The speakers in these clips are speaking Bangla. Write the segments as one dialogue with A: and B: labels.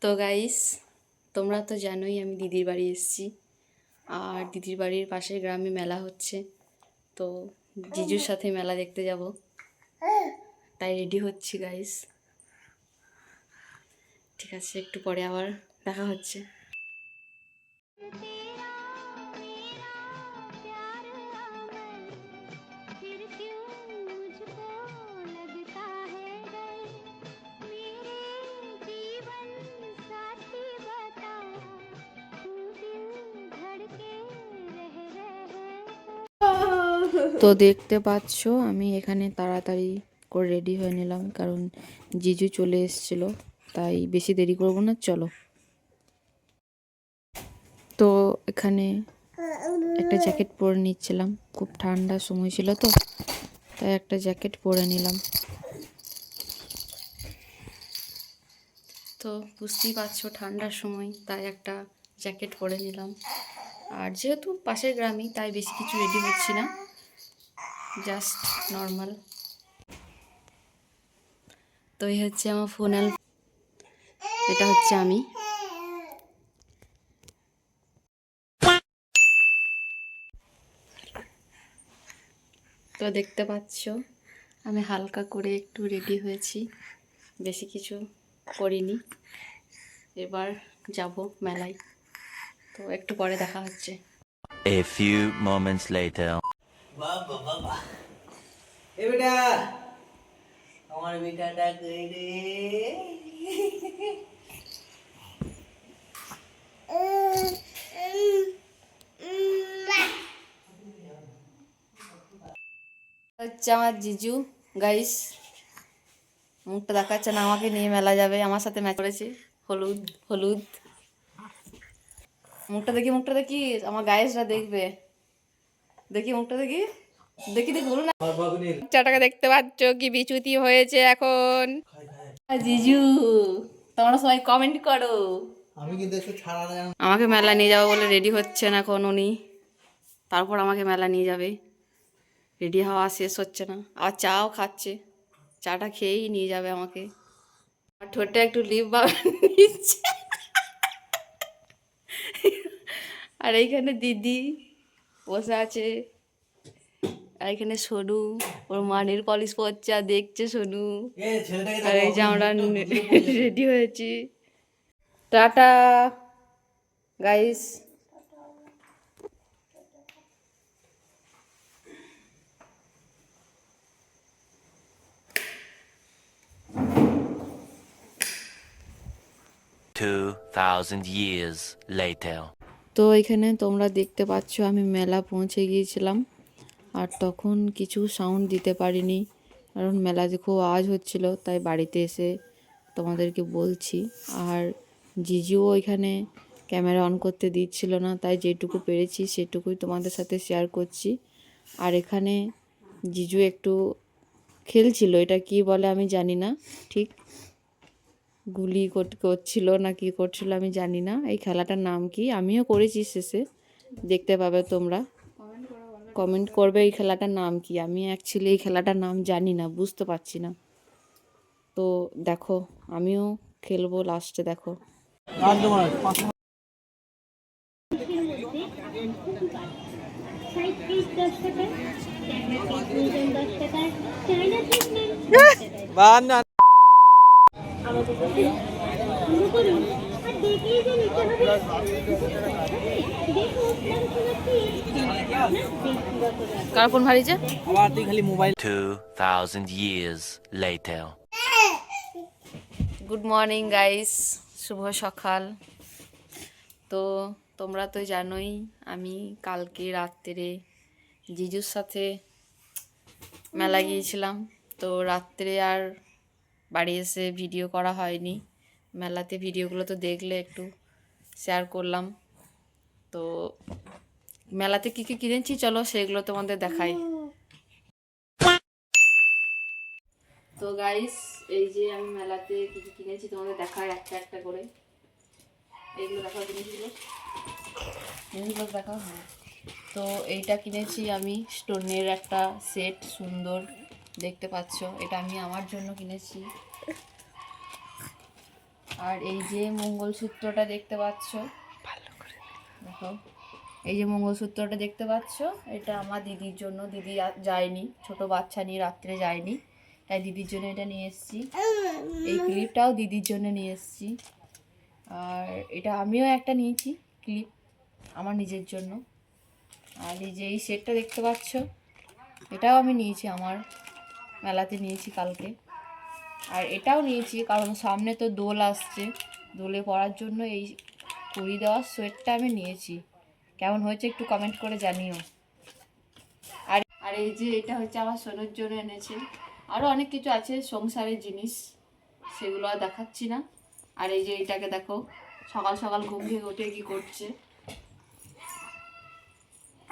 A: তো গাইস, তোমরা তো জানোই আমি দিদির বাড়ি এসেছি। আর দিদির বাড়ির পাশের গ্রামে মেলা হচ্ছে, তো জিজুর সাথে মেলা দেখতে যাব, তাই রেডি হচ্ছি গাইস। ঠিক আছে, একটু পরে আবার দেখা হচ্ছে। তো দেখতে পাচ্ছ আমি এখানে তাড়াতাড়ি করে রেডি হয়ে নিলাম, কারণ জিজু চলে এসেছিলো, তাই বেশি দেরি করব না, চলো। তো এখানে একটা জ্যাকেট পরে নিচ্ছিলাম, খুব ঠান্ডা সময় ছিল তো, তাই একটা জ্যাকেট পরে নিলাম। তো বুঝতেই পারছো ঠান্ডার সময়, তাই একটা জ্যাকেট পরে নিলাম। আর যেহেতু পাশের গ্রামই, তাই বেশি কিছু রেডি হচ্ছি না, জাস্ট নর্মাল। তো এই হচ্ছে আমার ফোন, এটা হচ্ছে আমি। তো দেখতে পাচ্ছ আমি হালকা করে একটু রেডি হয়েছি, বেশি কিছু করিনি। এবার যাব মেলায়, তো একটু পরে দেখা হচ্ছে।
B: A few moments later.
C: বাবা বাবা, এ বেটা, আমার বেটাটা কই রে?
A: হচ্ছে আমার জিজু গাইস, মুখটা দেখাচ্ছে না, আমাকে নিয়ে মেলা যাবে, আমার সাথে ম্যাচ করেছে, হলুদ হলুদ। মুখটা দেখি, মুখটা দেখি, আমার গাইসরা দেখবে, দেখি মুখটা দেখি, দেখি দেখি বলুন না। বাচ্চাটাকে দেখতে পাচ্ছ কি বিচুতি হয়েছে এখন। জিজু, তোমরা সবাই কমেন্ট করো।
C: আমি কিন্তু একটু ছাড়া দেয়।
A: আমাকে মেলা নিয়ে যাবো বলে রেডি হচ্ছেন এখন উনি, তারপর আমাকে মেলা নিয়ে যাবে। রেডি হওয়া শেষ হচ্ছে না, আর চাও খাচ্ছে, চাটা খেয়েই নিয়ে যাবে আমাকে। আর ঠোঁটে একটু লিপ বাম নিচ্ছে। আর এইখানে দিদি বসে আছে, আর এখানে সোনু ওর মানের পলিশ পরছে আর দেখছে সোনু। আর এই যে আমরা রেডি হয়েছি। Tata guys.
B: 2,000 years later.
A: তো এখানে তোমরা দেখতে পাচ্ছ আমি মেলা পৌঁছে গিয়েছিলাম, আর তখন কিছু সাউন্ড দিতে পারিনি, কারণ মেলাতে খুব আওয়াজ হচ্ছিল, তাই বাড়িতে এসে তোমাদেরকে বলছি। আর জিজুও এখানে ক্যামেরা অন করতে দিচ্ছিল না, তাই যেটুকু পেরেছি সেটুকুই তোমাদের সাথে শেয়ার করছি। আর এখানে জিজু একটু খেলছিল, এটা কি বলে আমি জানি না, ঠিক গুলি করছিল না কি করছিল আমি জানি না। এই খেলাটার নাম কি, আমিও করেছি শেষে, দেখতে পাবে তোমরা, কমেন্ট করবে এই খেলাটার নাম কি। আমি অ্যাকচুয়ালি এই খেলাটার নাম জানি না, বুঝতে পারছি না। তো দেখো আমিও খেলবো লাস্টে, দেখো। কার ফোন হারিয়েছে?
C: আবার তুই খালি mobile.
B: 2,000 years later.
A: Good morning guys, শুভ সকাল। তো তোমরা তো জানোই আমি কালকে রাত্রে জিজুর সাথে মেলা গিয়েছিলাম। তো রাত্রে আর বাড়ি এসে ভিডিও করা হয়নি, মেলাতে ভিডিওগুলো তো দেখলে একটু শেয়ার করলাম। তো মেলাতে কী কী কিনেছি চলো সেগুলো তোমাদের দেখাই। তো গাইস, এই যে আমি মেলাতে কী কী কিনেছি তোমাদের দেখাই একটা একটা করে। এইগুলো দেখাও জিনিসগুলো, জিনিসগুলো দেখাও। হ্যাঁ, তো এইটা কিনেছি আমি, স্টোনের একটা সেট, সুন্দর দেখতে পাচ্ছ, এটা আমি আমার জন্য কিনেছি। আর এই যে মঙ্গলসূত্রটা দেখতে পাচ্ছ, দেখো, এই যে মঙ্গলসূত্রটা দেখতে পাচ্ছ, এটা আমার দিদির জন্য। দিদি যায়নি, ছোট বাচ্চা নিয়ে রাত্রে যায়নি, তাই দিদির জন্য এটা নিয়ে এসেছি। এই ক্লিপটাও দিদির জন্য নিয়ে এসেছি। আর এটা আমিও একটা নিয়েছি ক্লিপ আমার নিজের জন্য। আর এই যে এই সেটটা দেখতে পাচ্ছ, এটাও আমি নিয়েছি, আমার মেলাতে নিয়েছি কালকে। আর এটাও নিয়েছি কারণ সামনে তো দোল আসছে, দোলে পরার জন্য এই কুড়ি দেওয়ার সোয়েটটা আমি নিয়েছি। কেমন হয়েছে একটু কমেন্ট করে জানিও। আর আর এই যে এটা হচ্ছে আমার সোনুর জন্য এনেছে। আরও অনেক কিছু আছে সংসারের জিনিস, সেগুলো আর দেখাচ্ছি না। আর এই যে এটাকে দেখো, সকাল সকাল ঘুম থেকে উঠে কি করছে।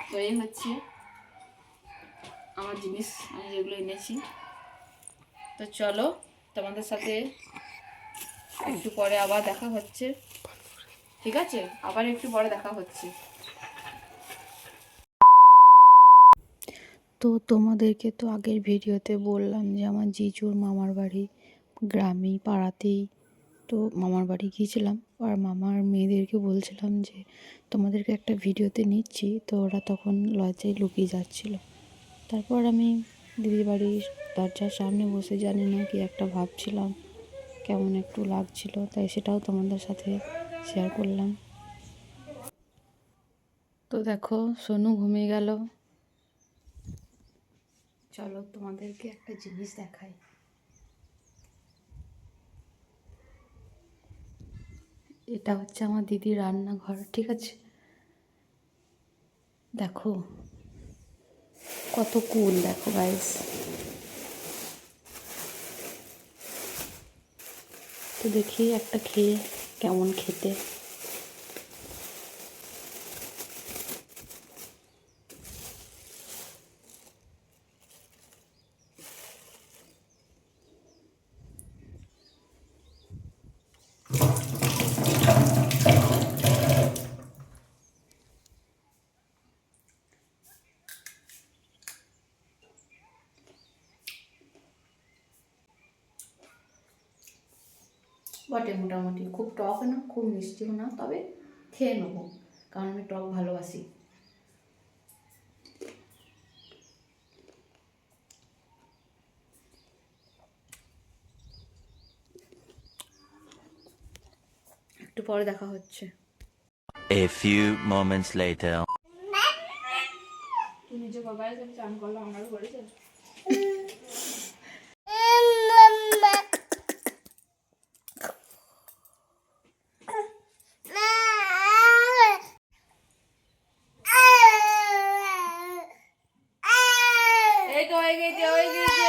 A: তো এই হচ্ছে আমার জিনিস, আমি যেগুলো এনেছি। তো চলো, তোমাদের সাথে একটু পরে আবার দেখা হচ্ছে, ঠিক আছে? আবার একটু পরে দেখা হচ্ছে। তো তোমাদেরকে তো আগের ভিডিওতে বললাম যে আমার জিজুর মামার বাড়ি গ্রামেই, পাড়াতেই। তো মামার বাড়ি গিয়েছিলাম, আর মামার মেয়েদেরকে বলছিলাম যে তোমাদেরকে একটা ভিডিওতে নিচ্ছি। তো ওরা তখন লজ্জায় লুকিয়ে যাচ্ছিল। তারপর আমি দিদির বাড়ির দরজার সামনে বসে জানি না কি একটা ভাবছিলাম, কেমন একটু লাগছিল, তাই সেটাও তোমাদের সাথে শেয়ার করলাম। তো দেখো, সোনু ঘুমিয়ে গেল। চলো তোমাদেরকে একটা জিনিস দেখাই। এটা হচ্ছে আমার দিদির রান্নাঘর, ঠিক আছে? দেখো কত কুল, দেখো গাইস। তো দেখি একটা খেয়ে কেমন খেতে। বটে মোটামুটি, খুব টক না, খুব মিষ্টিও না, তবে খেয়ে নেবো কারণ আমি টক ভালোবাসি। একটু পরে দেখা হচ্ছে।
B: A few moments later.
A: তুই নিজে বাবার সাথে চান করলাম, আমারও করেছে। এই তো হয়ে গেছে, হয়ে গেছে।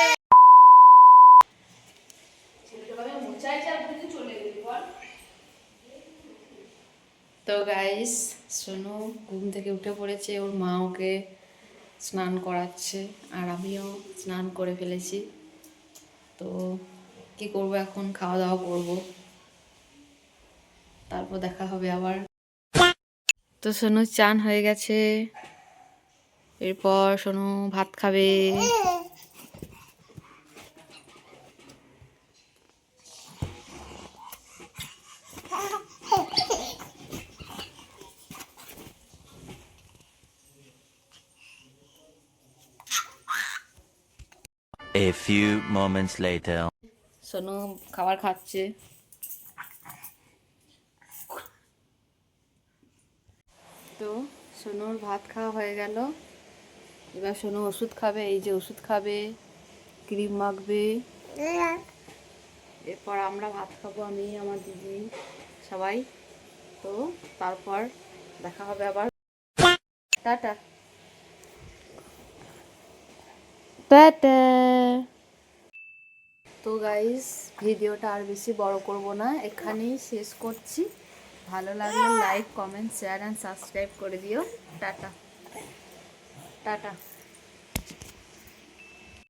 A: তো গাইস, সোনু ঘুম থেকে উঠে পড়েছে, ওর মা ওকে স্নান করাচ্ছে, আর আমিও স্নান করে ফেলেছি। তো কি করব এখন, খাওয়া দাওয়া করব, তারপর দেখা হবে আবার। তো সোনু চান হয়ে গেছে, এরপর সোনু ভাত খাবে।
B: A few moments later.
A: Sonu খাবার খাচ্ছে। তো সোনুর ভাত খাওয়া হয়ে গেল, এবার সোনু ওষুধ খাবে। এই যে ওষুধ খাবে, ক্রিম মাখবে, এরপর আমরা ভাত খাবো, আমি আমার দিদি সবাই। তো তারপর দেখা হবে আবার, টাটা টাটা। তো গাইস, ভিডিওটা আর বেশি বড় করব না, এখানেই শেষ করছি। ভালো লাগলে like, comment, share and subscribe করে দিও। Tata tata.